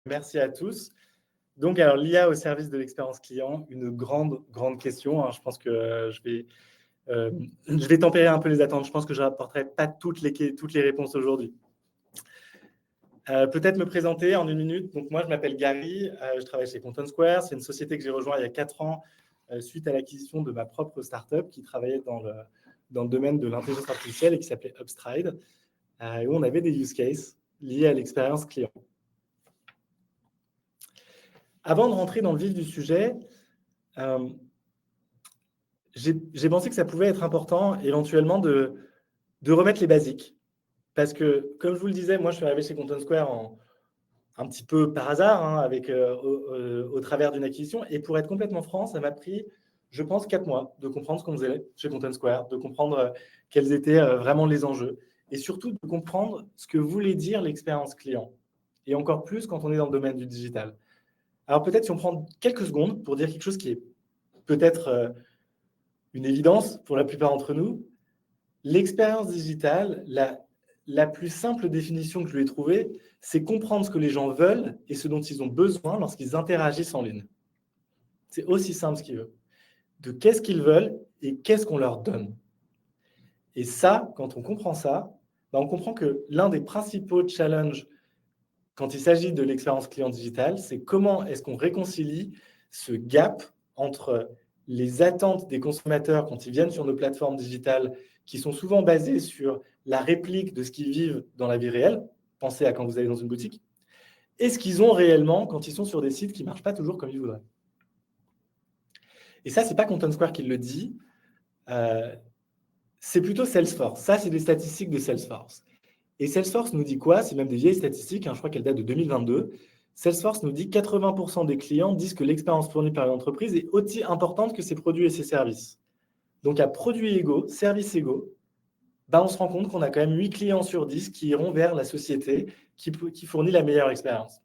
Merci à tous. Donc, alors, l'IA au service de l'expérience client, une grande question. Je pense que je vais tempérer un peu les attentes. Je pense que je n'apporterai pas toutes les réponses aujourd'hui. Peut-être me présenter en 1 minute. Donc, moi, je m'appelle Gary. Je travaille chez Content Square. C'est une société que j'ai rejointe il y a 4 ans suite à l'acquisition de ma propre startup qui travaillait dans le domaine de l'intelligence artificielle et qui s'appelait Upstride, où on avait des use cases liés à l'expérience client. Avant de rentrer dans le vif du sujet, j'ai pensé que ça pouvait être important éventuellement de remettre les basiques. Parce que, comme je vous le disais, moi, je suis arrivé chez Content Square un petit peu par hasard, au travers d'une acquisition. Et pour être complètement franc, ça m'a pris, je pense, 4 mois de comprendre ce qu'on faisait chez Content Square, de comprendre quels étaient vraiment les enjeux. Et surtout, de comprendre ce que voulait dire l'expérience client. Et encore plus quand on est dans le domaine du digital. Alors peut-être si on prend quelques secondes pour dire quelque chose qui est peut-être une évidence pour la plupart d'entre nous, l'expérience digitale, la plus simple définition que je lui ai trouvée, c'est comprendre ce que les gens veulent et ce dont ils ont besoin lorsqu'ils interagissent en ligne. C'est aussi simple ce qu'ils veulent. De qu'est-ce qu'ils veulent et qu'est-ce qu'on leur donne. Et ça, quand on comprend ça, on comprend que l'un des principaux challenges quand il s'agit de l'expérience client digitale, c'est comment est-ce qu'on réconcilie ce gap entre les attentes des consommateurs quand ils viennent sur nos plateformes digitales qui sont souvent basées sur la réplique de ce qu'ils vivent dans la vie réelle, pensez à quand vous allez dans une boutique, et ce qu'ils ont réellement quand ils sont sur des sites qui ne marchent pas toujours comme ils voudraient. Et ça, ce n'est pas Content Square qui le dit, c'est plutôt Salesforce. Ça, c'est des statistiques de Salesforce. Et Salesforce nous dit quoi? C'est même des vieilles statistiques, je crois qu'elles datent de 2022. Salesforce nous dit 80% des clients disent que l'expérience fournie par l'entreprise est aussi importante que ses produits et ses services. Donc, à produits égaux, services égaux, on se rend compte qu'on a quand même 8 clients sur 10 qui iront vers la société qui fournit la meilleure expérience.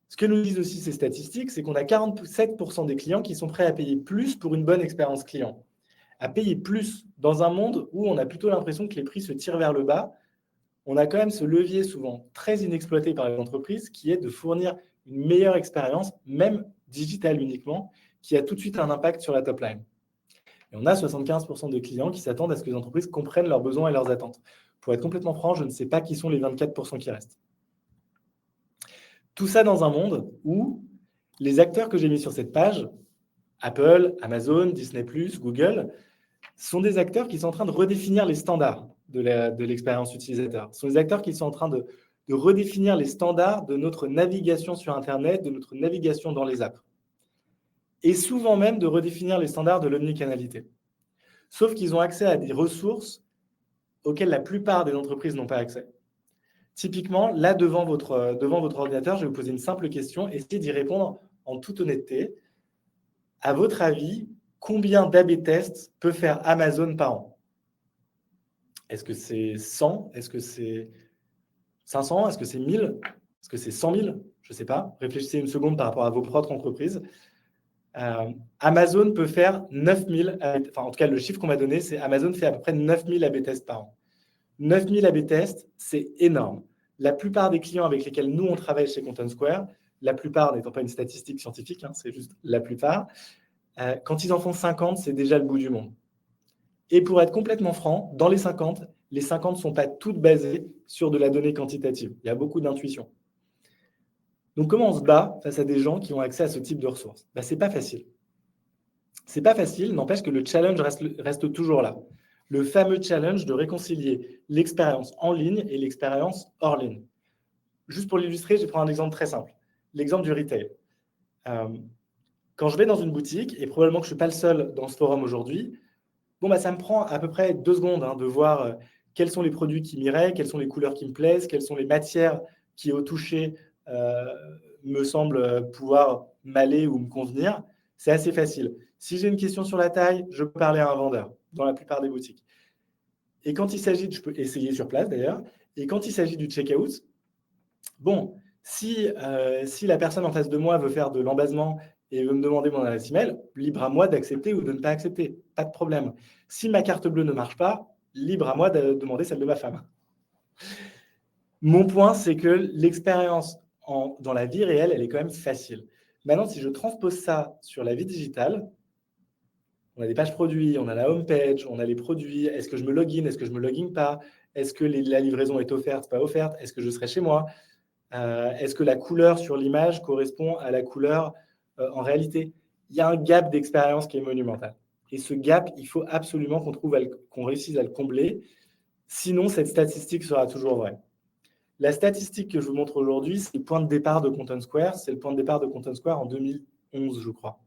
Ce que nous disent aussi ces statistiques, c'est qu'on a 47% des clients qui sont prêts à payer plus pour une bonne expérience client. À payer plus dans un monde où on a plutôt l'impression que les prix se tirent vers le bas. On a quand même ce levier souvent très inexploité par les entreprises qui est de fournir une meilleure expérience, même digitale uniquement, qui a tout de suite un impact sur la top line. Et on a 75% des clients qui s'attendent à ce que les entreprises comprennent leurs besoins et leurs attentes. Pour être complètement franc, je ne sais pas qui sont les 24% qui restent. Tout ça dans un monde où les acteurs que j'ai mis sur cette page, Apple, Amazon, Disney+, Google, sont des acteurs qui sont en train de redéfinir les standards de l'expérience utilisateur. Ce sont des acteurs qui sont en train de redéfinir les standards de notre navigation sur Internet, de notre navigation dans les apps. Et souvent même de redéfinir les standards de l'omnicanalité. Sauf qu'ils ont accès à des ressources auxquelles la plupart des entreprises n'ont pas accès. Typiquement, là, devant votre ordinateur, je vais vous poser une simple question. Essayez d'y répondre en toute honnêteté. À votre avis, combien d'A/B tests peut faire Amazon par an? Est-ce que c'est 100? Est-ce que c'est 500? Est-ce que c'est 1000? Est-ce que c'est 100 000? Je ne sais pas. Réfléchissez une seconde par rapport à vos propres entreprises. Amazon peut faire 9000, enfin en tout cas le chiffre qu'on m'a donné, c'est Amazon fait à peu près 9000 A/B tests par an. 9000 A/B tests, c'est énorme. La plupart des clients avec lesquels nous on travaille chez Content Square, la plupart n'étant pas une statistique scientifique, c'est juste la plupart, quand ils en font 50, c'est déjà le bout du monde. Et pour être complètement franc, dans les 50 ne sont pas toutes basées sur de la donnée quantitative. Il y a beaucoup d'intuition. Donc, comment on se bat face à des gens qui ont accès à ce type de ressources? Ce n'est pas facile. Ce n'est pas facile, n'empêche que le challenge reste toujours là. Le fameux challenge de réconcilier l'expérience en ligne et l'expérience hors ligne. Juste pour l'illustrer, je vais prendre un exemple très simple. L'exemple du retail. Quand je vais dans une boutique, et probablement que je ne suis pas le seul dans ce forum aujourd'hui, ça me prend à peu près 2 secondes de voir quels sont les produits qui m'iraient, quelles sont les couleurs qui me plaisent, quelles sont les matières qui, au toucher, me semblent pouvoir m'aller ou me convenir. C'est assez facile. Si j'ai une question sur la taille, je peux parler à un vendeur dans la plupart des boutiques. Et quand il s'agit, je peux essayer sur place d'ailleurs, et quand il s'agit du checkout, si la personne en face de moi veut faire de l'embasement et veut me demander mon adresse email, libre à moi d'accepter ou de ne pas accepter, pas de problème. Si ma carte bleue ne marche pas, libre à moi de demander celle de ma femme. Mon point, c'est que l'expérience dans la vie réelle, elle est quand même facile. Maintenant, si je transpose ça sur la vie digitale, on a des pages produits, on a la home page, on a les produits. Est-ce que je me login? Est-ce que je me login pas? Est-ce que la livraison est offerte, pas offerte? Est-ce que je serai chez moi? Est-ce que la couleur sur l'image correspond à la couleur en réalité? Il y a un gap d'expérience qui est monumental. Et ce gap, il faut absolument qu'on réussisse à le combler. Sinon, cette statistique sera toujours vraie. La statistique que je vous montre aujourd'hui, c'est le point de départ de Content Square. C'est le point de départ de Content Square en 2011, je crois.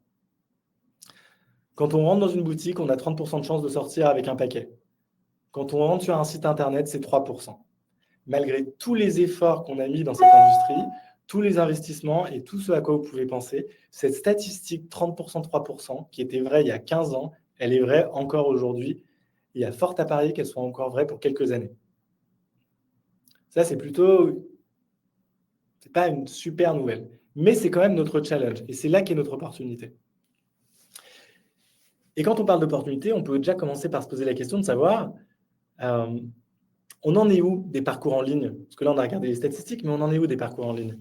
Quand on rentre dans une boutique, on a 30% de chance de sortir avec un paquet. Quand on rentre sur un site internet, c'est 3%. Malgré tous les efforts qu'on a mis dans cette industrie, tous les investissements et tout ce à quoi vous pouvez penser, cette statistique 30%, 3%, qui était vraie il y a 15 ans, elle est vraie encore aujourd'hui. Il y a fort à parier qu'elle soit encore vraie pour quelques années. Ça, c'est pas une super nouvelle, mais c'est quand même notre challenge et c'est là qu'est notre opportunité. Et quand on parle d'opportunité, on peut déjà commencer par se poser la question de savoir on en est où des parcours en ligne? Parce que là, on a regardé les statistiques, mais on en est où des parcours en ligne?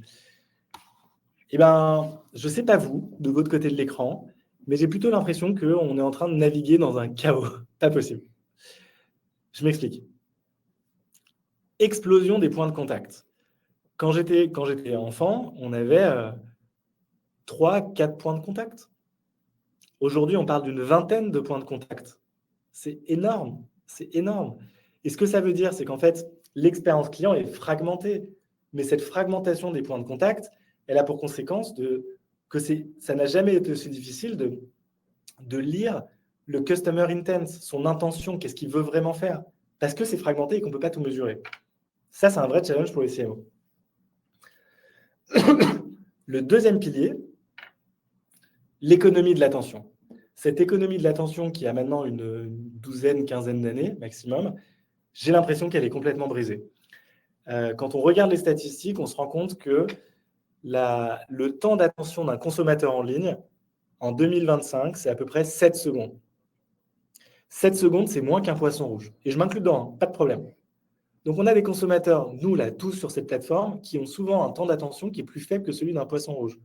Eh bien, je ne sais pas vous, de votre côté de l'écran, mais j'ai plutôt l'impression qu'on est en train de naviguer dans un chaos. Pas possible. Je m'explique. Explosion des points de contact. Quand j'étais enfant, on avait 3-4 points de contact. Aujourd'hui, on parle d'une vingtaine de points de contact. C'est énorme, c'est énorme. Et ce que ça veut dire, c'est qu'en fait, l'expérience client est fragmentée. Mais cette fragmentation des points de contact, elle a pour conséquence que ça n'a jamais été aussi difficile de lire le customer intent, son intention, qu'est-ce qu'il veut vraiment faire. Parce que c'est fragmenté et qu'on ne peut pas tout mesurer. Ça, c'est un vrai challenge pour les CMO. Le deuxième pilier, l'économie de l'attention. Cette économie de l'attention qui a maintenant une douzaine, quinzaine d'années maximum, j'ai l'impression qu'elle est complètement brisée. Quand on regarde les statistiques, on se rend compte que le temps d'attention d'un consommateur en ligne, en 2025, c'est à peu près 7 secondes. 7 secondes, c'est moins qu'un poisson rouge. Et je m'inclus dedans, hein, pas de problème. Donc, on a des consommateurs, nous, là, tous sur cette plateforme, qui ont souvent un temps d'attention qui est plus faible que celui d'un poisson rouge.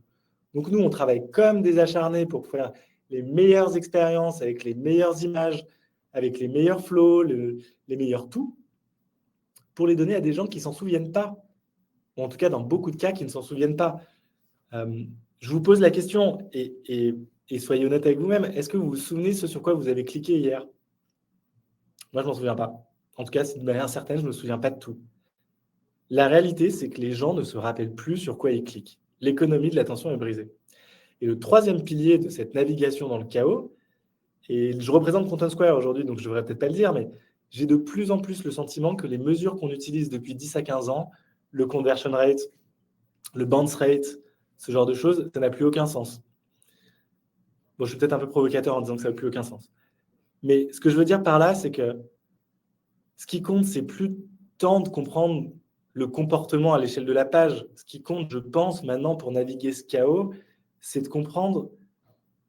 Donc, nous, on travaille comme des acharnés pour faire les meilleures expériences avec les meilleures images, avec les meilleurs flows, les meilleurs tout, pour les donner à des gens qui ne s'en souviennent pas. Ou en tout cas, dans beaucoup de cas, qui ne s'en souviennent pas. Je vous pose la question, et soyez honnête avec vous-même, est-ce que vous vous souvenez ce sur quoi vous avez cliqué hier? Moi, je ne m'en souviens pas. En tout cas, de manière certaine, je ne me souviens pas de tout. La réalité, c'est que les gens ne se rappellent plus sur quoi ils cliquent. L'économie de l'attention est brisée. Et le troisième pilier de cette navigation dans le chaos, et je représente Content Square aujourd'hui, donc je ne devrais peut-être pas le dire, mais j'ai de plus en plus le sentiment que les mesures qu'on utilise depuis 10 à 15 ans, le conversion rate, le bounce rate, ce genre de choses, ça n'a plus aucun sens. Bon, je suis peut-être un peu provocateur en disant que ça n'a plus aucun sens. Mais ce que je veux dire par là, c'est que ce qui compte, c'est plus tant de comprendre le comportement à l'échelle de la page. Ce qui compte, je pense, maintenant pour naviguer ce chaos, c'est de comprendre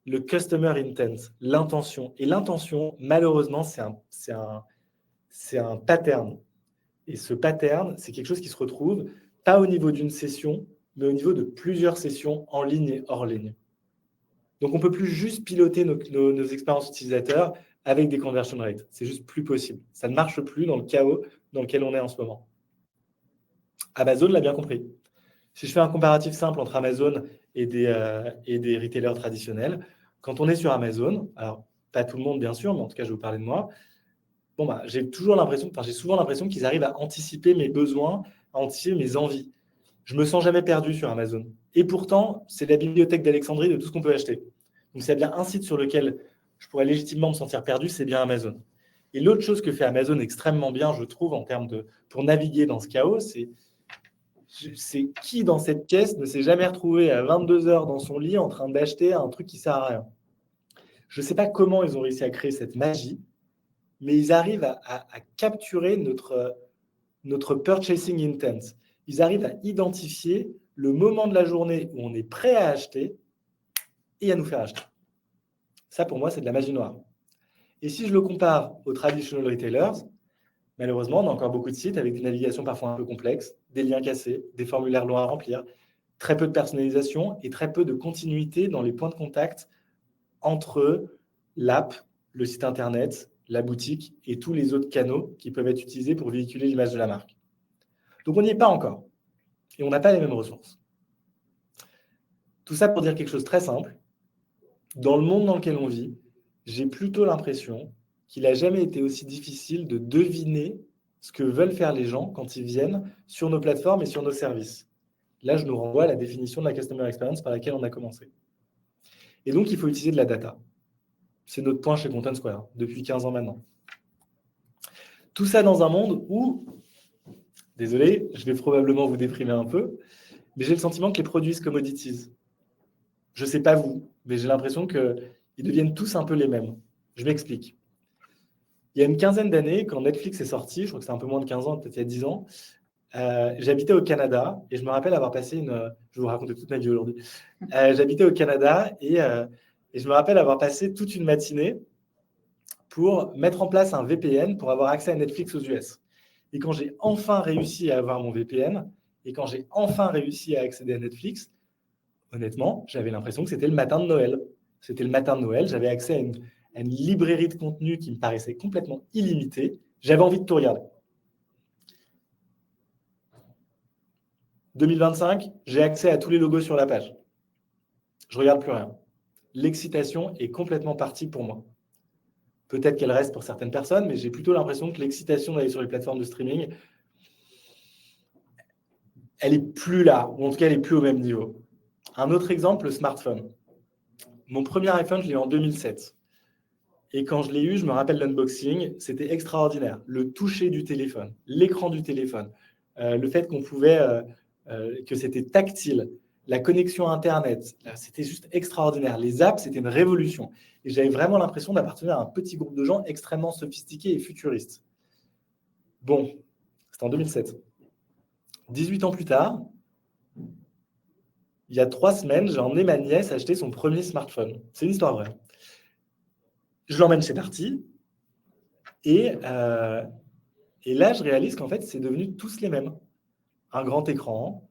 le customer intent, l'intention. Et l'intention, malheureusement, c'est un pattern. Et ce pattern, c'est quelque chose qui se retrouve pas au niveau d'une session, mais au niveau de plusieurs sessions en ligne et hors ligne. Donc, on ne peut plus juste piloter nos expériences utilisateurs avec des conversion rates. C'est juste plus possible. Ça ne marche plus dans le chaos dans lequel on est en ce moment. Amazon l'a bien compris. Si je fais un comparatif simple entre Amazon et des retailers traditionnels, quand on est sur Amazon, alors pas tout le monde bien sûr, mais en tout cas je vais vous parler de moi, j'ai souvent l'impression qu'ils arrivent à anticiper mes besoins, à anticiper mes envies. Je ne me sens jamais perdu sur Amazon. Et pourtant, c'est la bibliothèque d'Alexandrie de tout ce qu'on peut acheter. Donc, s'il y a bien un site sur lequel je pourrais légitimement me sentir perdu, c'est bien Amazon. Et l'autre chose que fait Amazon extrêmement bien, je trouve, pour naviguer dans ce chaos, c'est qui dans cette pièce ne s'est jamais retrouvé à 22 heures dans son lit en train d'acheter un truc qui ne sert à rien. Je ne sais pas comment ils ont réussi à créer cette magie, mais ils arrivent à capturer notre purchasing intent. Ils arrivent à identifier le moment de la journée où on est prêt à acheter et à nous faire acheter. Ça, pour moi, c'est de la magie noire. Et si je le compare aux traditional retailers, malheureusement, on a encore beaucoup de sites avec des navigations parfois un peu complexes, des liens cassés, des formulaires longs à remplir, très peu de personnalisation et très peu de continuité dans les points de contact entre l'app, le site internet, la boutique et tous les autres canaux qui peuvent être utilisés pour véhiculer l'image de la marque. Donc, on n'y est pas encore et on n'a pas les mêmes ressources. Tout ça pour dire quelque chose de très simple. Dans le monde dans lequel on vit, j'ai plutôt l'impression qu'il n'a jamais été aussi difficile de deviner ce que veulent faire les gens quand ils viennent sur nos plateformes et sur nos services. Là, je nous renvoie à la définition de la Customer Experience par laquelle on a commencé. Et donc, il faut utiliser de la data. C'est notre point chez Content Square, depuis 15 ans maintenant. Tout ça dans un monde où, désolé, je vais probablement vous déprimer un peu, mais j'ai le sentiment que les produits se commoditisent. Je ne sais pas vous, mais j'ai l'impression qu'ils deviennent tous un peu les mêmes. Je m'explique. Il y a une quinzaine d'années, quand Netflix est sorti, je crois que c'est un peu moins de 15 ans, peut-être il y a 10 ans, j'habitais au Canada et je me rappelle avoir passé je vais vous raconter toute ma vie aujourd'hui. J'habitais au Canada et je me rappelle avoir passé toute une matinée pour mettre en place un VPN pour avoir accès à Netflix aux US. Et quand j'ai enfin réussi à avoir mon VPN et quand j'ai enfin réussi à accéder à Netflix, honnêtement, j'avais l'impression que c'était le matin de Noël. C'était le matin de Noël, j'avais accès à une librairie de contenu qui me paraissait complètement illimitée. J'avais envie de tout regarder. 2025, j'ai accès à tous les logos sur la page. Je ne regarde plus rien. L'excitation est complètement partie pour moi. Peut-être qu'elle reste pour certaines personnes, mais j'ai plutôt l'impression que l'excitation d'aller sur les plateformes de streaming, elle n'est plus là, ou en tout cas, elle n'est plus au même niveau. Un autre exemple, le smartphone. Mon premier iPhone, je l'ai eu en 2007. Et quand je l'ai eu, je me rappelle l'unboxing, c'était extraordinaire. Le toucher du téléphone, l'écran du téléphone, le fait qu'on pouvait, que c'était tactile, la connexion Internet, c'était juste extraordinaire. Les apps, c'était une révolution. Et j'avais vraiment l'impression d'appartenir à un petit groupe de gens extrêmement sophistiqués et futuristes. Bon, c'était en 2007. 18 ans plus tard, il y a 3 semaines, j'ai emmené ma nièce acheter son premier smartphone. C'est une histoire vraie. Je l'emmène chez Darty et là, je réalise qu'en fait, c'est devenu tous les mêmes. Un grand écran,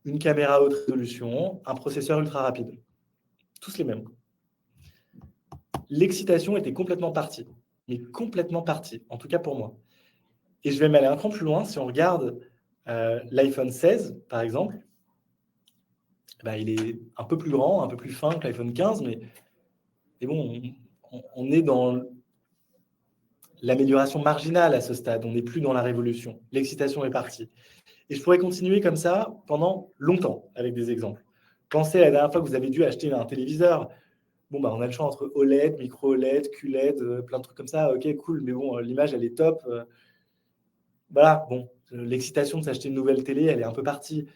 une caméra haute résolution, un processeur ultra rapide. Tous les mêmes. L'excitation était complètement partie. Mais complètement partie, en tout cas pour moi. Et je vais m'aller un cran plus loin. Si on regarde l'iPhone 16, par exemple, il est un peu plus grand, un peu plus fin que l'iPhone 15, mais bon, on est dans l'amélioration marginale à ce stade. On n'est plus dans la révolution. L'excitation est partie. Et je pourrais continuer comme ça pendant longtemps avec des exemples. Pensez à la dernière fois que vous avez dû acheter un téléviseur. Bon, on a le choix entre OLED, micro-OLED, QLED, plein de trucs comme ça. Ok, cool, mais bon, l'image, elle est top. Voilà, bon, l'excitation de s'acheter une nouvelle télé, elle est un peu partie.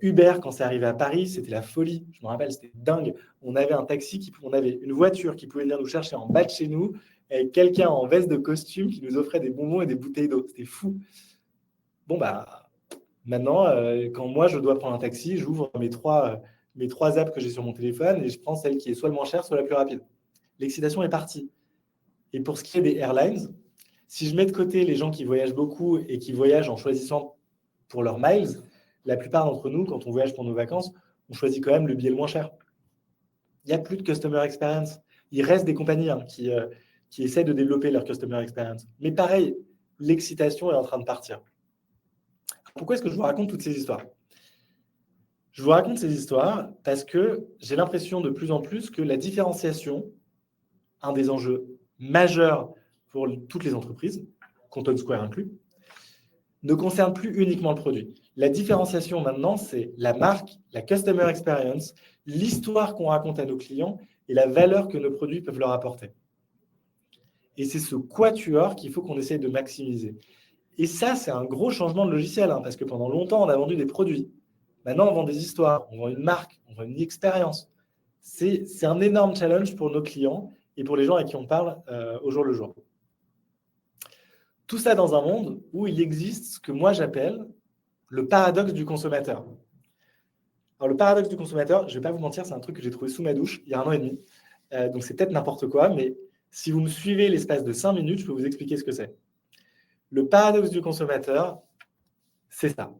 Uber, quand c'est arrivé à Paris, c'était la folie. Je me rappelle, c'était dingue. On avait un taxi, on avait une voiture qui pouvait venir nous chercher en bas de chez nous, avec quelqu'un en veste de costume qui nous offrait des bonbons et des bouteilles d'eau. C'était fou. Bon, maintenant, quand moi, je dois prendre un taxi, j'ouvre mes trois apps que j'ai sur mon téléphone et je prends celle qui est soit le moins cher, soit la plus rapide. L'excitation est partie. Et pour ce qui est des airlines, si je mets de côté les gens qui voyagent beaucoup et qui voyagent en choisissant pour leurs miles, la plupart d'entre nous, quand on voyage pour nos vacances, on choisit quand même le billet le moins cher. Il n'y a plus de customer experience. Il reste des compagnies qui essaient de développer leur customer experience. Mais pareil, l'excitation est en train de partir. Pourquoi est-ce que je vous raconte toutes ces histoires ? Je vous raconte ces histoires parce que j'ai l'impression de plus en plus que la différenciation, un des enjeux majeurs pour toutes les entreprises, Content Square inclus, ne concerne plus uniquement le produit. La différenciation maintenant, c'est la marque, la customer experience, l'histoire qu'on raconte à nos clients et la valeur que nos produits peuvent leur apporter. Et c'est ce quatuor qu'il faut qu'on essaye de maximiser. Et ça, c'est un gros changement de logiciel, parce que pendant longtemps, on a vendu des produits. Maintenant, on vend des histoires, on vend une marque, on vend une expérience. C'est un énorme challenge pour nos clients et pour les gens à qui on parle au jour le jour. Tout ça dans un monde où il existe ce que moi j'appelle le paradoxe du consommateur. Alors, le paradoxe du consommateur, je ne vais pas vous mentir, c'est un truc que j'ai trouvé sous ma douche il y a 1 an et demi. Donc, c'est peut-être n'importe quoi, mais si vous me suivez l'espace de 5 minutes, je peux vous expliquer ce que c'est. Le paradoxe du consommateur, c'est ça.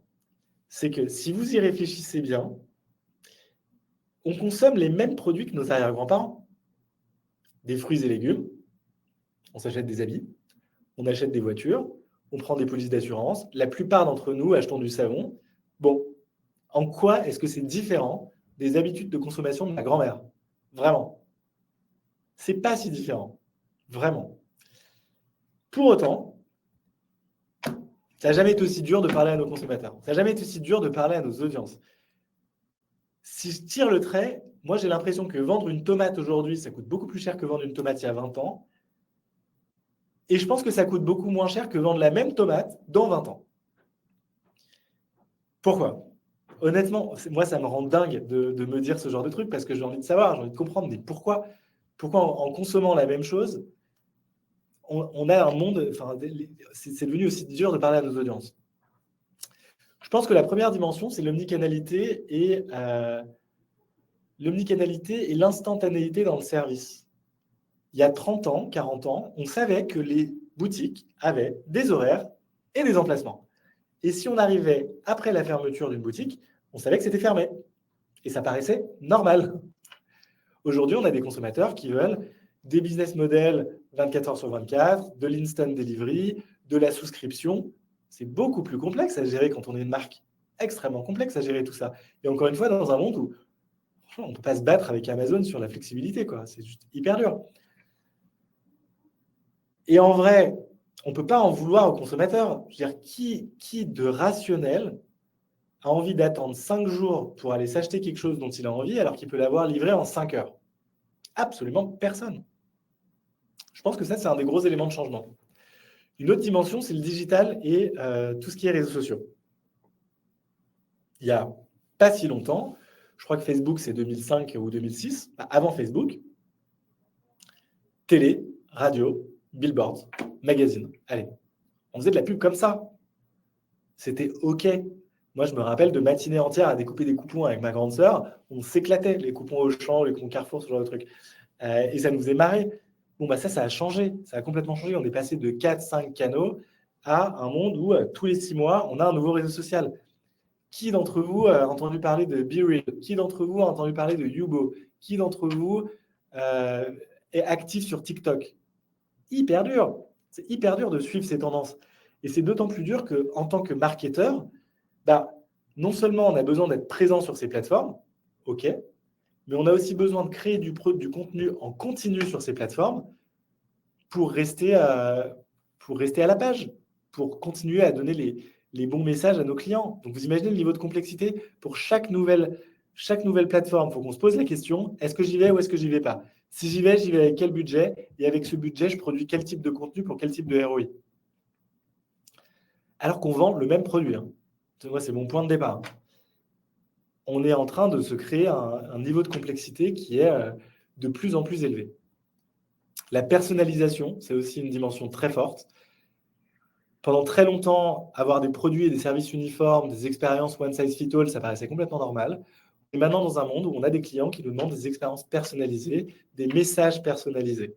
C'est que si vous y réfléchissez bien, on consomme les mêmes produits que nos arrière-grands-parents. Des fruits et légumes, on s'achète des habits, on achète des voitures, on prend des polices d'assurance. La plupart d'entre nous achetons du savon. Bon, en quoi est-ce que c'est différent des habitudes de consommation de ma grand-mère? Vraiment. C'est pas si différent. Vraiment. Pour autant, ça n'a jamais été aussi dur de parler à nos consommateurs. Ça n'a jamais été aussi dur de parler à nos audiences. Si je tire le trait, moi j'ai l'impression que vendre une tomate aujourd'hui, ça coûte beaucoup plus cher que vendre une tomate il y a 20 ans. Et je pense que ça coûte beaucoup moins cher que vendre la même tomate dans 20 ans. Pourquoi? Honnêtement, moi ça me rend dingue de me dire ce genre de truc parce que j'ai envie de savoir, j'ai envie de comprendre, mais pourquoi en consommant la même chose, on a un monde, enfin, c'est devenu aussi dur de parler à nos audiences. Je pense que la première dimension, c'est l'omnicanalité et l'instantanéité dans le service. Il y a 30 ans, 40 ans, on savait que les boutiques avaient des horaires et des emplacements. Et si on arrivait après la fermeture d'une boutique, on savait que c'était fermé. Et ça paraissait normal. Aujourd'hui, on a des consommateurs qui veulent des business models 24 heures sur 24, de l'instant delivery, de la souscription. C'est beaucoup plus complexe à gérer quand on est une marque. Extrêmement complexe à gérer tout ça. Et encore une fois, dans un monde où franchement, on ne peut pas se battre avec Amazon sur la flexibilité, quoi. C'est juste hyper dur. Et en vrai, on ne peut pas en vouloir aux consommateurs. Je veux dire, qui de rationnel a envie d'attendre 5 jours pour aller s'acheter quelque chose dont il a envie alors qu'il peut l'avoir livré en 5 heures? Absolument personne. Je pense que ça, c'est un des gros éléments de changement. Une autre dimension, c'est le digital et tout ce qui est réseaux sociaux. Il n'y a pas si longtemps, je crois que Facebook, c'est 2005 ou 2006, avant Facebook, télé, radio, billboards, magazine. Allez, on faisait de la pub comme ça. C'était OK. Moi, je me rappelle de matinées entières à découper des coupons avec ma grande sœur. On s'éclatait, les coupons Auchan, les coupons Carrefour, ce genre de trucs. Et ça nous faisait marrer. Bon, bah ça a changé. Ça a complètement changé. On est passé de 4-5 canaux à un monde où tous les 6 mois, on a un nouveau réseau social. Qui d'entre vous a entendu parler de BeReal? Qui d'entre vous a entendu parler de Yubo? Qui d'entre vous est actif sur TikTok? Hyper dur. C'est hyper dur de suivre ces tendances. Et c'est d'autant plus dur qu'en tant que marketeur, bah, non seulement on a besoin d'être présent sur ces plateformes, OK, mais on a aussi besoin de créer du contenu en continu sur ces plateformes pour rester à la page, pour continuer à donner les bons messages à nos clients. Donc, vous imaginez le niveau de complexité pour chaque nouvelle plateforme. Il faut qu'on se pose la question, est-ce que j'y vais ou est-ce que j'y vais pas? Si j'y vais avec quel budget? Et avec ce budget, je produis quel type de contenu pour quel type de ROI? Alors qu'on vend le même produit. Moi, c'est mon point de départ. On est en train de se créer un niveau de complexité qui est de plus en plus élevé. La personnalisation, c'est aussi une dimension très forte. Pendant très longtemps, avoir des produits et des services uniformes, des expériences one size fit all, ça paraissait complètement normal. Et maintenant, dans un monde où on a des clients qui nous demandent des expériences personnalisées, des messages personnalisés.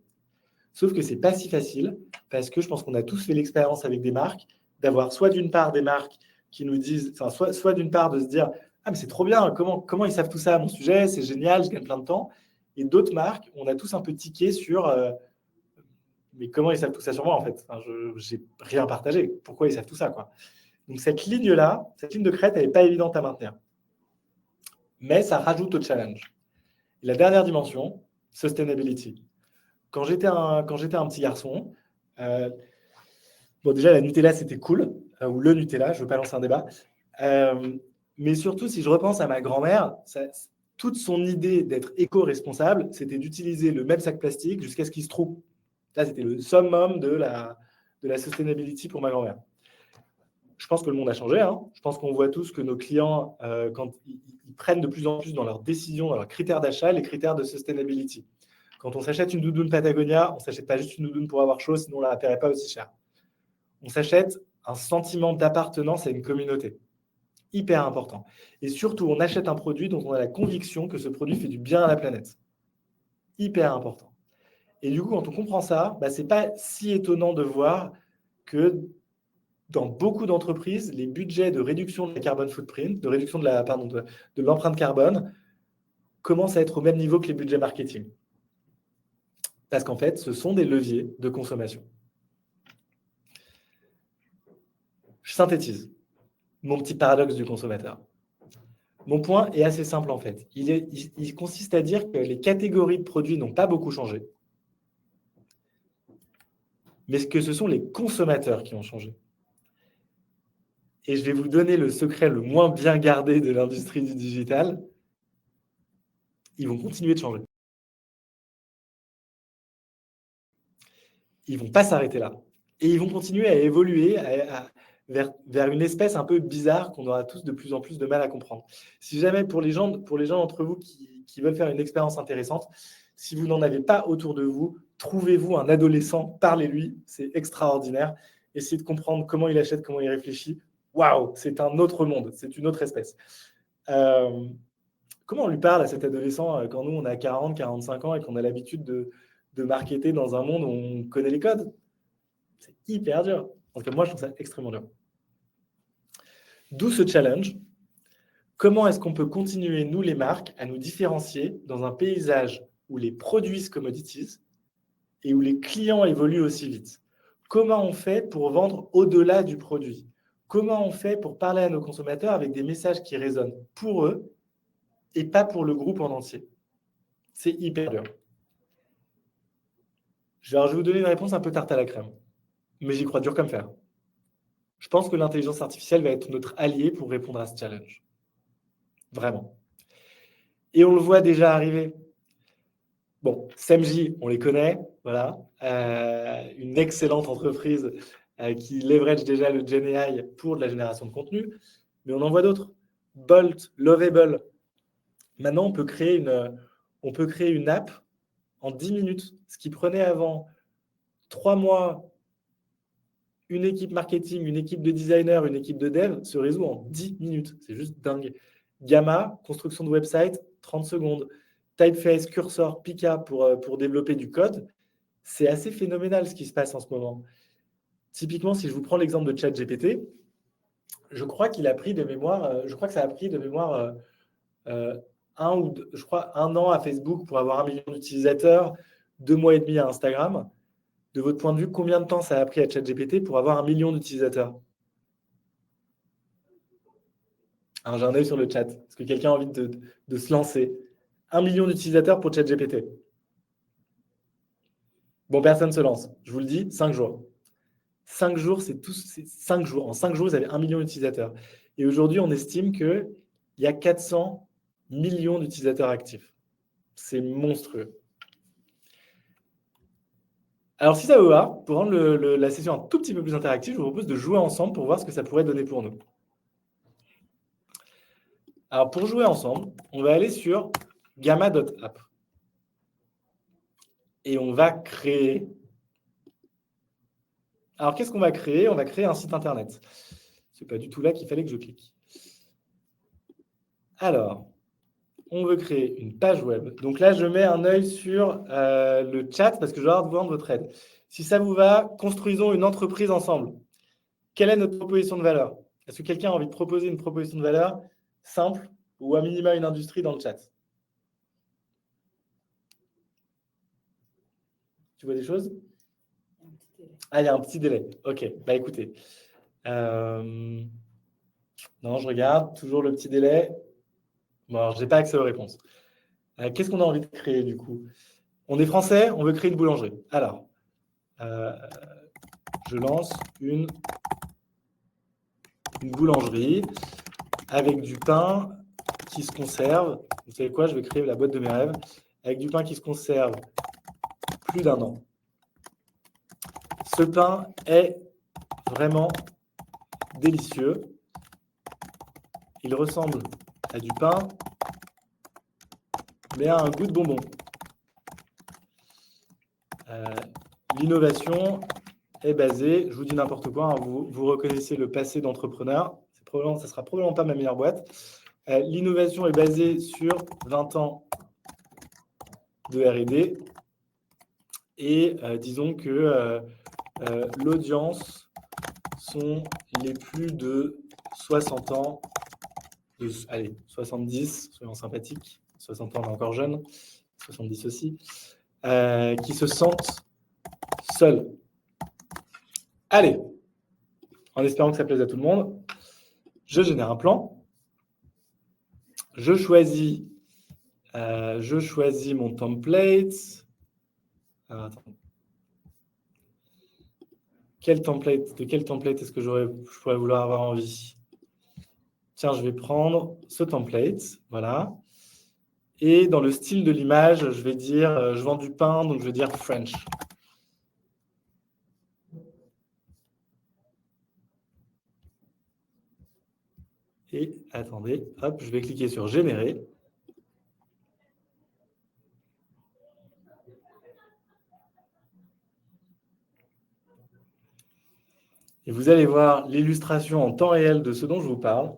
Sauf que ce n'est pas si facile, parce que je pense qu'on a tous fait l'expérience avec des marques, d'avoir soit d'une part des marques qui nous disent, enfin, soit d'une part de se dire « Ah, mais c'est trop bien, comment ils savent tout ça à mon sujet, c'est génial, je gagne plein de temps ». Et d'autres marques, on a tous un peu tiqué sur mais comment ils savent tout ça sur moi, en fait? Enfin, je n'ai rien partagé. Pourquoi ils savent tout ça, quoi? Donc, cette ligne-là, cette ligne de crête, elle n'est pas évidente à maintenir. Mais ça rajoute au challenge. Et la dernière dimension, sustainability. Quand j'étais un petit garçon, bon, déjà, la Nutella, c'était cool, ou le Nutella, je ne veux pas lancer un débat. Mais surtout, si je repense à ma grand-mère, toute son idée d'être éco-responsable, c'était d'utiliser le même sac plastique jusqu'à ce qu'il se trouve. Là, c'était le summum de la sustainability pour ma grand-mère. Je pense que le monde a changé. Je pense qu'on voit tous que nos clients, quand ils prennent de plus en plus dans leurs décisions, dans leurs critères d'achat, les critères de sustainability. Quand on s'achète une doudoune Patagonia, on ne s'achète pas juste une doudoune pour avoir chaud, sinon on ne la paierait pas aussi cher. On s'achète un sentiment d'appartenance à une communauté. Hyper important. Et surtout, on achète un produit dont on a la conviction que ce produit fait du bien à la planète. Hyper important. Et du coup, quand on comprend ça, ce n'est pas si étonnant de voir que dans beaucoup d'entreprises, les budgets de réduction de la carbone footprint, de réduction de l'empreinte carbone, commencent à être au même niveau que les budgets marketing. Parce qu'en fait, ce sont des leviers de consommation. Je synthétise mon petit paradoxe du consommateur. Mon point est assez simple en fait. Il consiste à dire que les catégories de produits n'ont pas beaucoup changé, mais que ce sont les consommateurs qui ont changé. Et je vais vous donner le secret le moins bien gardé de l'industrie du digital. Ils vont continuer de changer. Ils ne vont pas s'arrêter là. Et ils vont continuer à évoluer vers une espèce un peu bizarre qu'on aura tous de plus en plus de mal à comprendre. Si jamais, pour les gens d'entre vous qui veulent faire une expérience intéressante, si vous n'en avez pas autour de vous, trouvez-vous un adolescent, parlez-lui, c'est extraordinaire. Essayez de comprendre comment il achète, comment il réfléchit. Waouh, c'est un autre monde, c'est une autre espèce. Comment on lui parle à cet adolescent quand nous, on a 40, 45 ans et qu'on a l'habitude de marketer dans un monde où on connaît les codes? C'est hyper dur. En tout cas, moi, je trouve ça extrêmement dur. D'où ce challenge. Comment est-ce qu'on peut continuer, nous, les marques, à nous différencier dans un paysage où les produits se commoditisent et où les clients évoluent aussi vite? Comment on fait pour vendre au-delà du produit? Comment on fait pour parler à nos consommateurs avec des messages qui résonnent pour eux et pas pour le groupe en entier? C'est hyper dur. Je vais vous donner une réponse un peu tarte à la crème, mais j'y crois dur comme fer. Je pense que l'intelligence artificielle va être notre allié pour répondre à ce challenge. Vraiment. Et on le voit déjà arriver. Bon, SEMJ, on les connaît, voilà. Une excellente entreprise qui leverage déjà le GenAI pour de la génération de contenu, mais on en voit d'autres. Bolt, Lovable. Maintenant, on peut créer une app en 10 minutes, ce qui prenait avant 3 mois, une équipe marketing, une équipe de designers, une équipe de dev, se résout en 10 minutes. C'est juste dingue. Gamma, construction de website, 30 secondes. Typeface, Cursor, Pika pour développer du code. C'est assez phénoménal ce qui se passe en ce moment. Typiquement, si je vous prends l'exemple de ChatGPT, je crois qu'il a pris de mémoire, je crois que ça a pris de mémoire un an à Facebook pour avoir 1 million d'utilisateurs, 2 mois et demi à Instagram. De votre point de vue, combien de temps ça a pris à ChatGPT pour avoir 1 million d'utilisateurs? Alors, j'ai un œil sur le chat. Est-ce que quelqu'un a envie de se lancer? 1 million d'utilisateurs pour ChatGPT. Bon, personne ne se lance. Je vous le dis, 5 jours. 5 jours, c'est 5 jours. En 5 jours, vous avez 1 million d'utilisateurs. Et aujourd'hui, on estime qu'il y a 400 millions d'utilisateurs actifs. C'est monstrueux. Alors, si ça vous va, pour rendre la session un tout petit peu plus interactive, je vous propose de jouer ensemble pour voir ce que ça pourrait donner pour nous. Alors, pour jouer ensemble, on va aller sur gamma.app. Et on va créer... Alors, qu'est-ce qu'on va créer? On va créer un site internet. Ce n'est pas du tout là qu'il fallait que je clique. Alors, on veut créer une page web. Donc là, je mets un œil sur le chat parce que je vais avoir besoin de votre aide. Si ça vous va, construisons une entreprise ensemble. Quelle est notre proposition de valeur? Est-ce que quelqu'un a envie de proposer une proposition de valeur simple ou à minima une industrie dans le chat? Tu vois des choses? Ah, il y a un petit délai. Ok, bah écoutez. Non, je regarde, toujours le petit délai. Bon, alors, je n'ai pas accès aux réponses. Qu'est-ce qu'on a envie de créer du coup? On est français, on veut créer une boulangerie. Alors, je lance une boulangerie avec du pain qui se conserve. Vous savez quoi? Je vais créer la boîte de mes rêves avec du pain qui se conserve plus d'1 an. Ce pain est vraiment délicieux. Il ressemble à du pain, mais a un goût de bonbon. L'innovation est basée, je vous dis n'importe quoi, hein, vous reconnaissez le passé d'entrepreneur, ça ne sera probablement pas ma meilleure boîte. L'innovation est basée sur 20 ans de R&D et disons que l'audience sont les plus de 60 ans, allez, 70, soyons sympathiques, 60 ans, on est encore jeune, 70 aussi, qui se sentent seuls. Allez, en espérant que ça plaise à tout le monde, je génère un plan. Je choisis mon template. Alors, attends. De quel template est-ce que je pourrais vouloir avoir envie? Tiens, je vais prendre ce template, voilà. Et dans le style de l'image, je vais dire, je vends du pain, donc je vais dire French. Et attendez, hop, je vais cliquer sur générer. Et vous allez voir l'illustration en temps réel de ce dont je vous parle.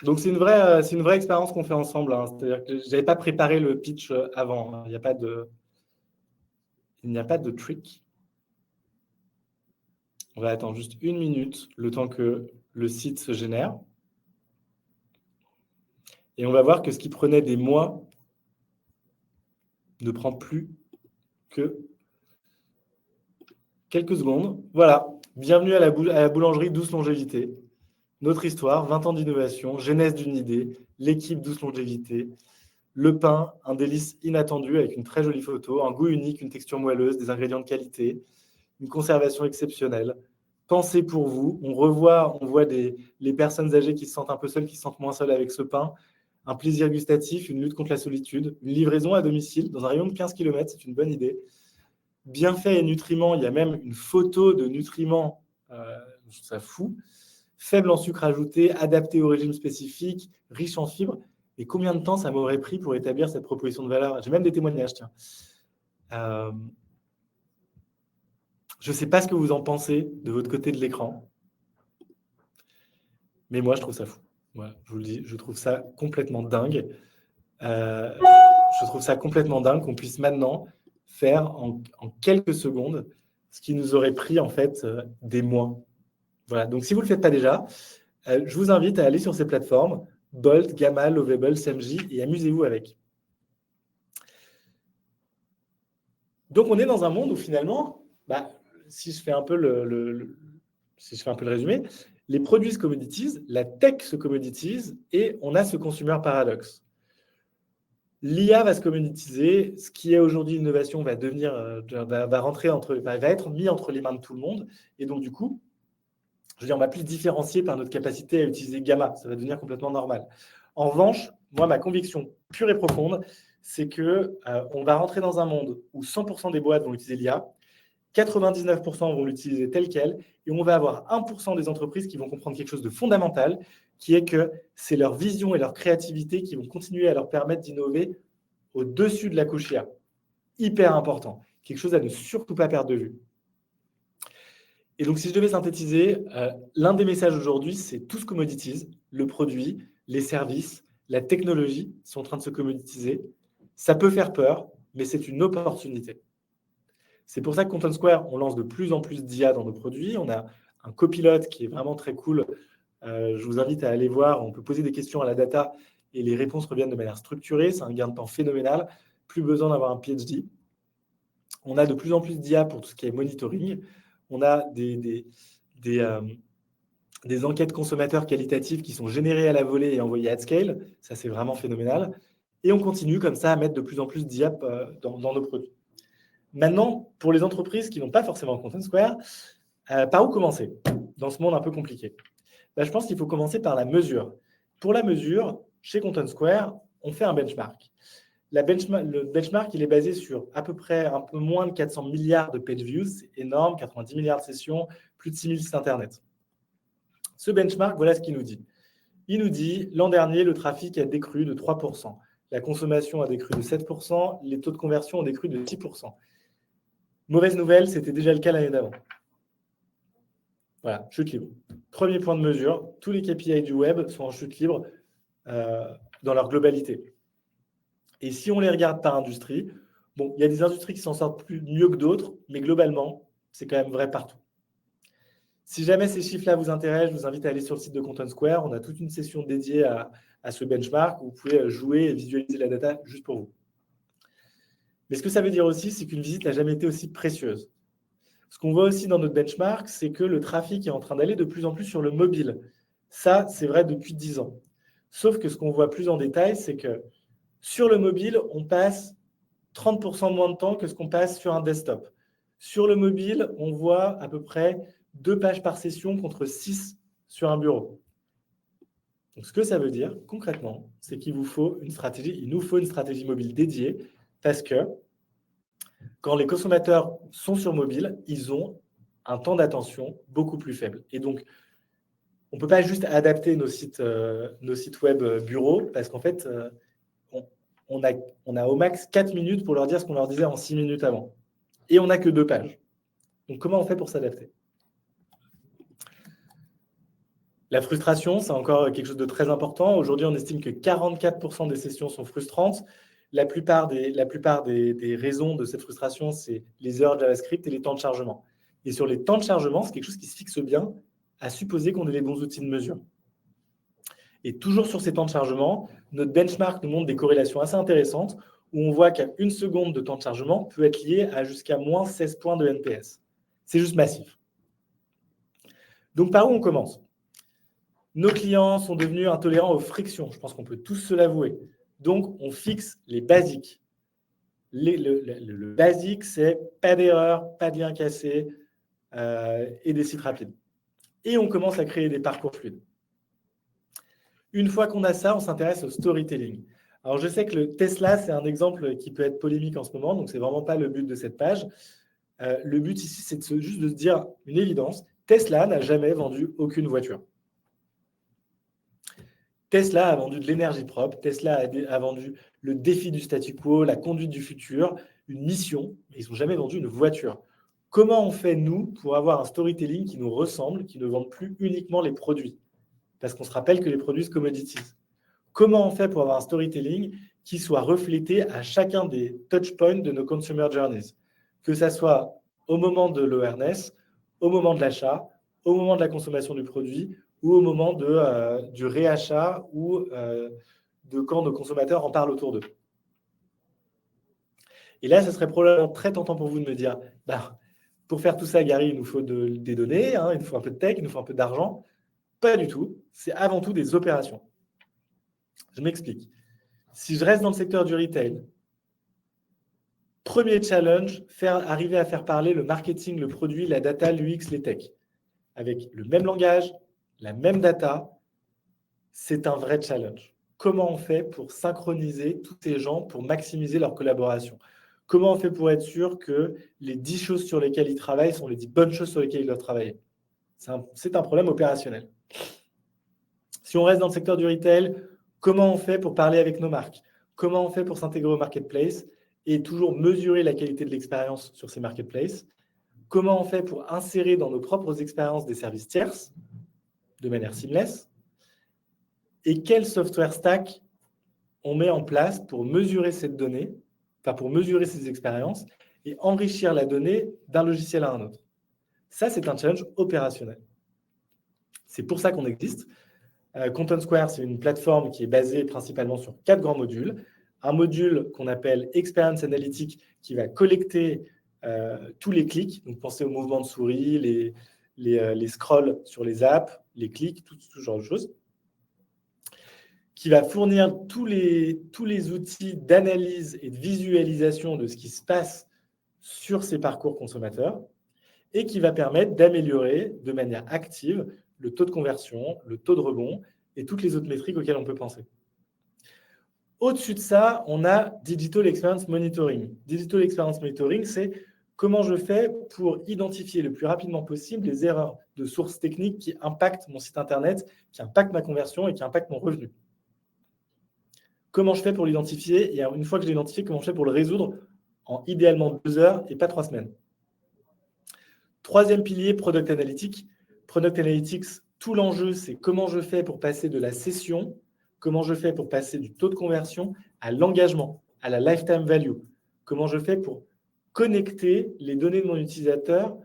Donc, c'est une vraie expérience qu'on fait ensemble. Hein. C'est-à-dire que je n'avais pas préparé le pitch avant. Hein. Il n'y a pas de trick. On va attendre juste 1 minute, le temps que le site se génère. Et on va voir que ce qui prenait des mois ne prend plus que quelques secondes. Voilà. Bienvenue à la boulangerie Douce Longévité. Notre histoire, 20 ans d'innovation, genèse d'une idée, l'équipe Douce Longévité, le pain, un délice inattendu avec une très jolie photo, un goût unique, une texture moelleuse, des ingrédients de qualité, une conservation exceptionnelle. Pensez pour vous. On voit les personnes âgées qui se sentent un peu seules, qui se sentent moins seules avec ce pain. Un plaisir gustatif, une lutte contre la solitude, une livraison à domicile dans un rayon de 15 km, c'est une bonne idée. Bienfaits et nutriments, il y a même une photo de nutriments, je trouve ça fou. Faible en sucre ajouté, adapté au régime spécifique, riche en fibres. Et combien de temps ça m'aurait pris pour établir cette proposition de valeur? J'ai même des témoignages, tiens. Je ne sais pas ce que vous en pensez de votre côté de l'écran, mais moi, je trouve ça fou. Voilà, je vous le dis, je trouve ça complètement dingue. Je trouve ça complètement dingue qu'on puisse maintenant faire en quelques secondes ce qui nous aurait pris en fait des mois. Voilà, donc si vous ne le faites pas déjà, je vous invite à aller sur ces plateformes, Bolt, Gamma, Lovable, SMJ, et amusez-vous avec. Donc on est dans un monde où finalement, si je fais un peu le résumé, les produits se commoditisent, la tech se commoditise, et on a ce consumer paradoxe. L'IA va se commoditiser, ce qui est aujourd'hui innovation va être mis entre les mains de tout le monde, et donc du coup, je veux dire, on va plus différencier par notre capacité à utiliser Gamma, ça va devenir complètement normal. En revanche, moi, ma conviction pure et profonde, c'est qu'on va rentrer dans un monde où 100% des boîtes vont utiliser l'IA, 99% vont l'utiliser tel quel, et on va avoir 1% des entreprises qui vont comprendre quelque chose de fondamental, qui est que c'est leur vision et leur créativité qui vont continuer à leur permettre d'innover au-dessus de la couche IA. Hyper important. Quelque chose à ne surtout pas perdre de vue. Et donc, si je devais synthétiser, l'un des messages aujourd'hui, c'est tout se commoditise. Le produit, les services, la technologie sont en train de se commoditiser. Ça peut faire peur, mais c'est une opportunité. C'est pour ça que Content Square, on lance de plus en plus d'IA dans nos produits. On a un copilote qui est vraiment très cool. Je vous invite à aller voir. On peut poser des questions à la data et les réponses reviennent de manière structurée. C'est un gain de temps phénoménal. Plus besoin d'avoir un PhD. On a de plus en plus d'IA pour tout ce qui est monitoring. On a des enquêtes consommateurs qualitatives qui sont générées à la volée et envoyées à scale. Ça, c'est vraiment phénoménal. Et on continue comme ça à mettre de plus en plus d'IA dans nos produits. Maintenant, pour les entreprises qui n'ont pas forcément Content Square, par où commencer dans ce monde un peu compliqué? Je pense qu'il faut commencer par la mesure. Pour la mesure, chez Content Square, on fait un benchmark. Le benchmark, il est basé sur à peu près un peu moins de 400 milliards de page views. C'est énorme, 90 milliards de sessions, plus de 6000 sites Internet. Ce benchmark, voilà ce qu'il nous dit. Il nous dit, l'an dernier, le trafic a décru de 3%. La consommation a décru de 7%. Les taux de conversion ont décru de 6%. Mauvaise nouvelle, c'était déjà le cas l'année d'avant. Voilà, chute libre. Premier point de mesure, tous les KPI du web sont en chute libre dans leur globalité. Et si on les regarde par industrie, bon, il y a des industries qui s'en sortent mieux que d'autres, mais globalement, c'est quand même vrai partout. Si jamais ces chiffres-là vous intéressent, je vous invite à aller sur le site de Content Square. On a toute une session dédiée à ce benchmark où vous pouvez jouer et visualiser la data juste pour vous. Mais ce que ça veut dire aussi, c'est qu'une visite n'a jamais été aussi précieuse. Ce qu'on voit aussi dans notre benchmark, c'est que le trafic est en train d'aller de plus en plus sur le mobile. Ça, c'est vrai depuis 10 ans. Sauf que ce qu'on voit plus en détail, c'est que sur le mobile, on passe 30% moins de temps que ce qu'on passe sur un desktop. Sur le mobile, on voit à peu près 2 pages par session contre 6 sur un bureau. Donc, ce que ça veut dire, concrètement, c'est qu'il nous faut une stratégie mobile dédiée parce que quand les consommateurs sont sur mobile, ils ont un temps d'attention beaucoup plus faible. Et donc, on ne peut pas juste adapter nos sites web bureau parce qu'en fait, on a au max 4 minutes pour leur dire ce qu'on leur disait en 6 minutes avant. Et on n'a que 2 pages. Donc, comment on fait pour s'adapter ? La frustration, c'est encore quelque chose de très important. Aujourd'hui, on estime que 44% des sessions sont frustrantes. La plupart des raisons de cette frustration, c'est les heures JavaScript et les temps de chargement. Et sur les temps de chargement, c'est quelque chose qui se fixe bien à supposer qu'on ait les bons outils de mesure. Et toujours sur ces temps de chargement, notre benchmark nous montre des corrélations assez intéressantes où on voit qu'1 seconde de temps de chargement peut être lié à jusqu'à moins 16 points de NPS. C'est juste massif. Donc, par où on commence ? Nos clients sont devenus intolérants aux frictions. Je pense qu'on peut tous se l'avouer. Donc, on fixe les basiques. Le basique, c'est pas d'erreur, pas de lien cassé et des sites rapides. Et on commence à créer des parcours fluides. Une fois qu'on a ça, on s'intéresse au storytelling. Alors, je sais que le Tesla, c'est un exemple qui peut être polémique en ce moment, donc ce n'est vraiment pas le but de cette page. Le but ici, c'est juste de se dire une évidence. Tesla n'a jamais vendu aucune voiture. Tesla a vendu de l'énergie propre, Tesla a vendu le défi du statu quo, la conduite du futur, une mission, mais ils n'ont jamais vendu une voiture. Comment on fait, nous, pour avoir un storytelling qui nous ressemble, qui ne vende plus uniquement les produits ? Parce qu'on se rappelle que les produits sont commodities. Comment on fait pour avoir un storytelling qui soit reflété à chacun des touchpoints de nos consumer journeys ? Que ça soit au moment de l'awareness, au moment de l'achat, au moment de la consommation du produit, ou au moment du réachat ou de quand nos consommateurs en parlent autour d'eux. Et là, ce serait probablement très tentant pour vous de me dire, pour faire tout ça, Gary, il nous faut des données, il nous faut un peu de tech, il nous faut un peu d'argent. Pas du tout. C'est avant tout des opérations. Je m'explique. Si je reste dans le secteur du retail, premier challenge, arriver à faire parler le marketing, le produit, la data, l'UX, les tech. Avec le même langage, la même data, c'est un vrai challenge. Comment on fait pour synchroniser tous ces gens, pour maximiser leur collaboration ? Comment on fait pour être sûr que les 10 choses sur lesquelles ils travaillent sont les 10 bonnes choses sur lesquelles ils doivent travailler ? C'est un problème opérationnel. Si on reste dans le secteur du retail, comment on fait pour parler avec nos marques ? Comment on fait pour s'intégrer au marketplace et toujours mesurer la qualité de l'expérience sur ces marketplaces ? Comment on fait pour insérer dans nos propres expériences des services tierces de manière seamless ? Et quel software stack on met en place pour mesurer cette donnée, pour mesurer ces expériences et enrichir la donnée d'un logiciel à un autre. Ça, c'est un challenge opérationnel. C'est pour ça qu'on existe. Content Square, c'est une plateforme qui est basée principalement sur 4 grands modules. Un module qu'on appelle Experience Analytics qui va collecter tous les clics. Donc, pensez aux mouvements de souris, les scrolls sur les apps, les clics, tout ce genre de choses. Qui va fournir tous les outils d'analyse et de visualisation de ce qui se passe sur ces parcours consommateurs et qui va permettre d'améliorer de manière active le taux de conversion, le taux de rebond et toutes les autres métriques auxquelles on peut penser. Au-dessus de ça, on a Digital Experience Monitoring. Digital Experience Monitoring, c'est comment je fais pour identifier le plus rapidement possible les erreurs de sources techniques qui impactent mon site Internet, qui impactent ma conversion et qui impactent mon revenu. Comment je fais pour l'identifier ? Et une fois que je l'ai identifié, comment je fais pour le résoudre en idéalement 2 heures et pas 3 semaines. Troisième pilier, Product Analytics. Product Analytics, tout l'enjeu, c'est comment je fais pour passer de la session, comment je fais pour passer du taux de conversion à l'engagement, à la lifetime value. Comment je fais pour connecter les données de mon utilisateur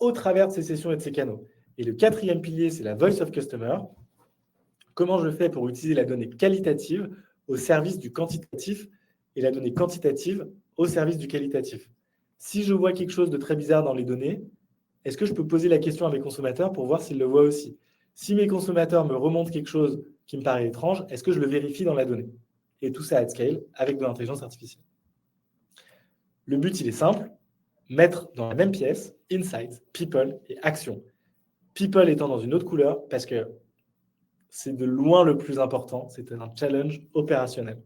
au travers de ces sessions et de ces canaux. Et le quatrième pilier, c'est la Voice of Customer. Comment je fais pour utiliser la donnée qualitative au service du quantitatif et la donnée quantitative au service du qualitatif. Si je vois quelque chose de très bizarre dans les données, est-ce que je peux poser la question à mes consommateurs pour voir s'ils le voient aussi? Si mes consommateurs me remontent quelque chose qui me paraît étrange, est-ce que je le vérifie dans la donnée? Et tout ça à scale avec de l'intelligence artificielle. Le but, il est simple, mettre dans la même pièce insight, people et action. People étant dans une autre couleur parce que c'est de loin le plus important, c'est un challenge opérationnel.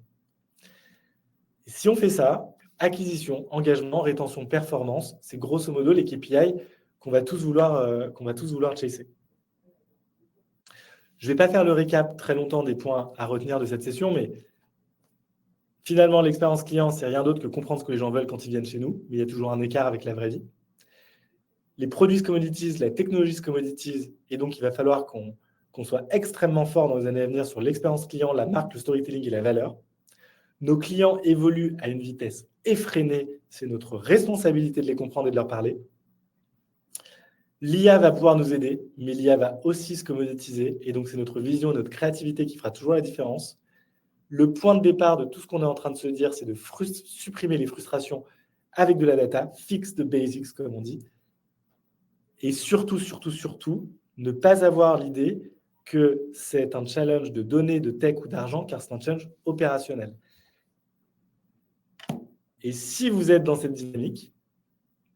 Et si on fait ça, acquisition, engagement, rétention, performance, c'est grosso modo les KPI qu'on va tous vouloir chasser. Je ne vais pas faire le récap très longtemps des points à retenir de cette session, mais finalement, l'expérience client, c'est rien d'autre que comprendre ce que les gens veulent quand ils viennent chez nous, mais il y a toujours un écart avec la vraie vie. Les produits commodities, la technologie commodities, et donc il va falloir qu'on soit extrêmement fort dans les années à venir sur l'expérience client, la marque, le storytelling et la valeur. Nos clients évoluent à une vitesse effrénée, c'est notre responsabilité de les comprendre et de leur parler. L'IA va pouvoir nous aider, mais l'IA va aussi se commoditiser, et donc c'est notre vision, notre créativité qui fera toujours la différence. Le point de départ de tout ce qu'on est en train de se dire, c'est de supprimer les frustrations avec de la data, fix the basics, comme on dit. Et surtout, ne pas avoir l'idée que c'est un challenge de données, de tech ou d'argent, car c'est un challenge opérationnel. Et si vous êtes dans cette dynamique,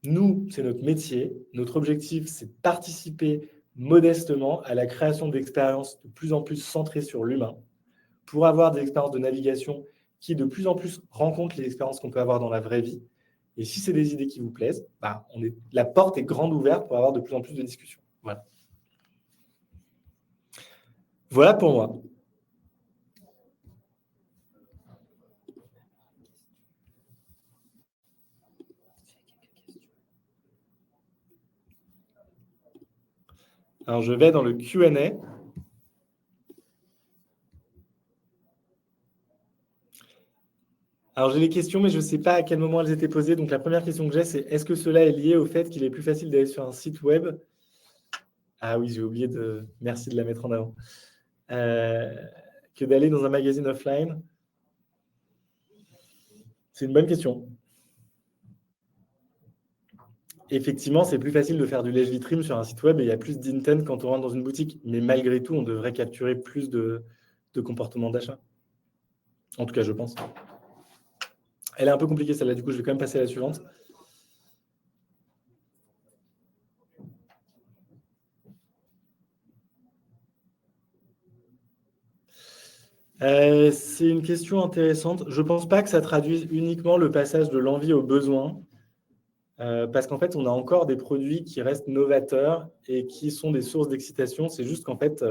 nous, c'est notre métier. Notre objectif, c'est de participer modestement à la création d'expériences de plus en plus centrées sur l'humain, pour avoir des expériences de navigation qui de plus en plus rencontrent les expériences qu'on peut avoir dans la vraie vie. Et si c'est des idées qui vous plaisent, la porte est grande ouverte pour avoir de plus en plus de discussions. Voilà pour moi. Alors, je vais dans le Q&A. Alors, j'ai les questions, mais je ne sais pas à quel moment elles étaient posées. Donc, la première question que j'ai, c'est est-ce que cela est lié au fait qu'il est plus facile d'aller sur un site web? Ah oui, j'ai oublié de... Merci de la mettre en avant. Que d'aller dans un magazine offline? C'est une bonne question. Effectivement, c'est plus facile de faire du lèche-vitrine sur un site web et il y a plus d'intent quand on rentre dans une boutique. Mais malgré tout, on devrait capturer plus de comportements d'achat. En tout cas, je pense. Elle est un peu compliquée, celle-là. Du coup, je vais quand même passer à la suivante. C'est une question intéressante. Je ne pense pas que ça traduise uniquement le passage de l'envie au besoin. Parce qu'en fait, on a encore des produits qui restent novateurs et qui sont des sources d'excitation. C'est juste qu'en fait,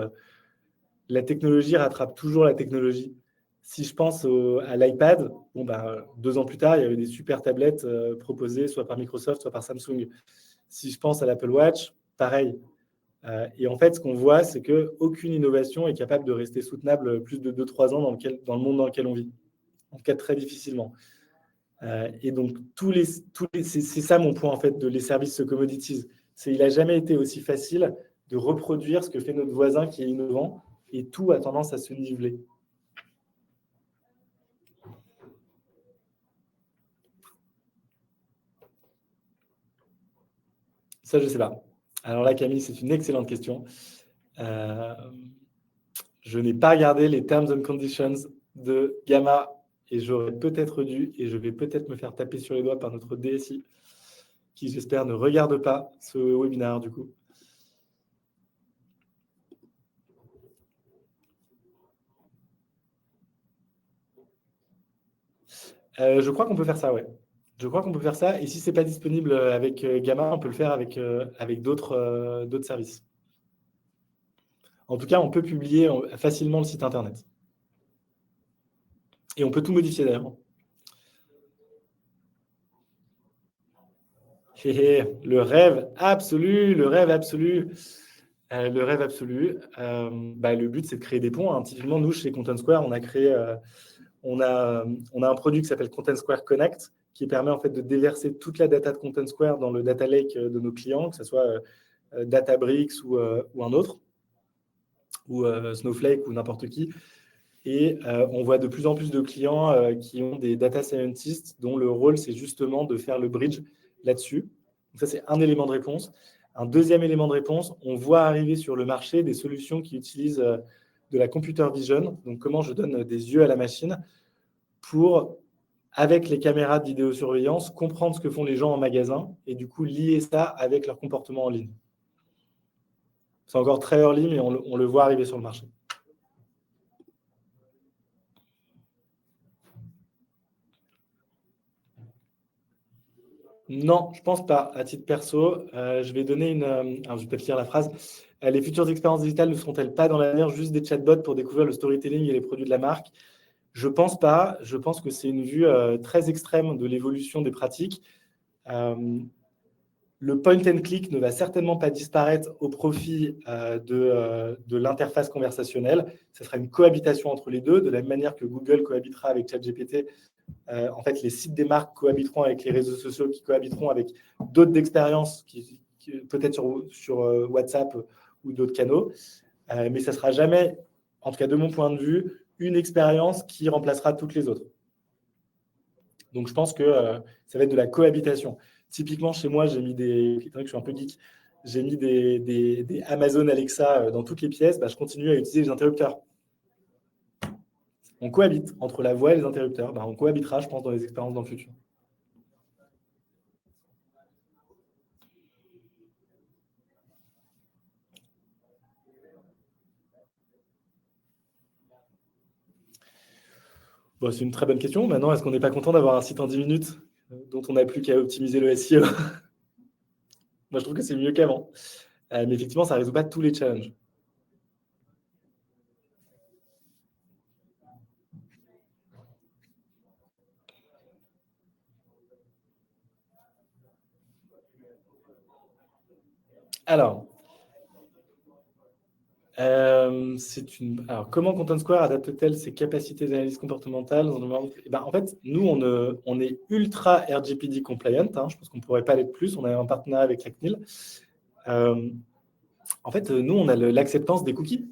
la technologie rattrape toujours la technologie. Si je pense à l'iPad, 2 ans plus tard, il y avait des super tablettes proposées soit par Microsoft, soit par Samsung. Si je pense à l'Apple Watch, pareil. Et en fait, ce qu'on voit, c'est qu'aucune innovation est capable de rester soutenable plus de 2-3 ans dans le monde dans lequel on vit. En tout cas, très difficilement. Et donc, c'est ça mon point en fait de les services se commoditisent. Il n'a jamais été aussi facile de reproduire ce que fait notre voisin qui est innovant et tout a tendance à se niveler. Ça, je ne sais pas. Alors là, Camille, c'est une excellente question. Je n'ai pas regardé les Terms and Conditions de Gamma et j'aurais peut-être dû, et je vais peut-être me faire taper sur les doigts par notre DSI, qui, j'espère, ne regarde pas ce webinaire du coup. Je crois qu'on peut faire ça, ouais. Je crois qu'on peut faire ça. Et si ce n'est pas disponible avec Gamma, on peut le faire avec d'autres services. En tout cas, on peut publier facilement le site Internet. Et on peut tout modifier d'ailleurs. Le rêve absolu, le rêve absolu. Le but, c'est de créer des ponts. Typiquement, nous, chez Content Square, on a créé on a un produit qui s'appelle Content Square Connect, qui permet en fait de déverser toute la data de Content Square dans le data lake de nos clients, que ce soit Databricks ou un autre, ou Snowflake ou n'importe qui. Et on voit de plus en plus de clients qui ont des data scientists dont le rôle, c'est justement de faire le bridge là-dessus. Donc ça, c'est un élément de réponse. Un deuxième élément de réponse, on voit arriver sur le marché des solutions qui utilisent de la computer vision, donc comment je donne des yeux à la machine pour, avec les caméras de vidéosurveillance, comprendre ce que font les gens en magasin et du coup lier ça avec leur comportement en ligne. C'est encore très early, mais on le voit arriver sur le marché. Non, je ne pense pas. À titre perso, je vais donner alors, je vais peut-être lire la phrase. Les futures expériences digitales ne seront-elles pas dans l'avenir juste des chatbots pour découvrir le storytelling et les produits de la marque? Je ne pense pas. Je pense que c'est une vue très extrême de l'évolution des pratiques. Le point and click ne va certainement pas disparaître au profit de l'interface conversationnelle. Ce sera une cohabitation entre les deux, de la même manière que Google cohabitera avec ChatGPT. En fait, les sites des marques cohabiteront avec les réseaux sociaux qui cohabiteront avec d'autres expériences, peut-être sur WhatsApp ou d'autres canaux. Mais ça ne sera jamais, en tout cas de mon point de vue, une expérience qui remplacera toutes les autres. Donc, je pense que ça va être de la cohabitation. Typiquement, chez moi, j'ai mis étant donné que je suis un peu geek, j'ai mis des Amazon Alexa dans toutes les pièces. Je continue à utiliser les interrupteurs. On cohabite entre la voix et les interrupteurs. On cohabitera, je pense, dans les expériences dans le futur. Bon, c'est une très bonne question. Maintenant, est-ce qu'on n'est pas content d'avoir un site en 10 minutes dont on n'a plus qu'à optimiser le SEO? Moi, je trouve que c'est mieux qu'avant. Mais effectivement, ça ne résout pas tous les challenges. Alors, comment Content Square adapte-t-elle ses capacités d'analyse comportementale en fait, nous, on est ultra RGPD compliant. Je pense qu'on ne pourrait pas l'être plus. On a un partenariat avec la CNIL. En fait, nous, on a l'acceptance des cookies.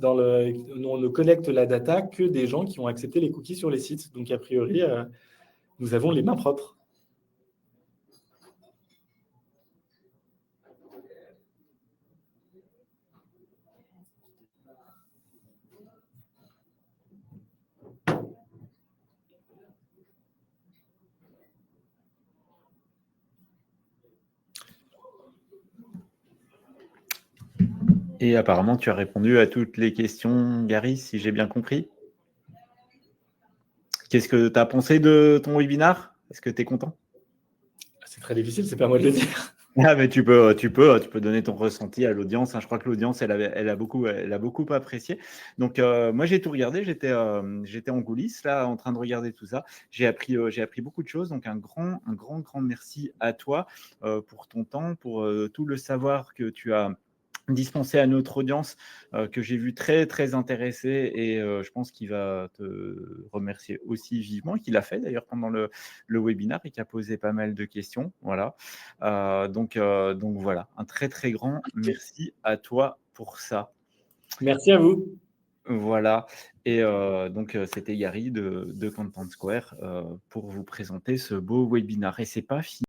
On ne connecte la data que des gens qui ont accepté les cookies sur les sites. Donc, a priori, nous avons les mains propres. Et apparemment, tu as répondu à toutes les questions, Gary, si j'ai bien compris. Qu'est-ce que tu as pensé de ton webinar? Est-ce que tu es content? C'est très difficile, c'est pas à moi de le dire. Ah, mais tu peux donner ton ressenti à l'audience. Je crois que l'audience, elle a beaucoup apprécié. Donc, moi, j'ai tout regardé. J'étais en coulisses, là, en train de regarder tout ça. J'ai appris beaucoup de choses. Donc, un grand merci à toi pour ton temps, pour tout le savoir que tu as dispensé à notre audience, que j'ai vu très, très intéressée, et je pense qu'il va te remercier aussi vivement, qu'il a fait d'ailleurs pendant le webinaire et qui a posé pas mal de questions. Voilà. Donc voilà, un très, très grand merci à toi pour ça. Merci à vous. Voilà. Et donc, c'était Gary de Content Square pour vous présenter ce beau webinaire. Et c'est pas fini.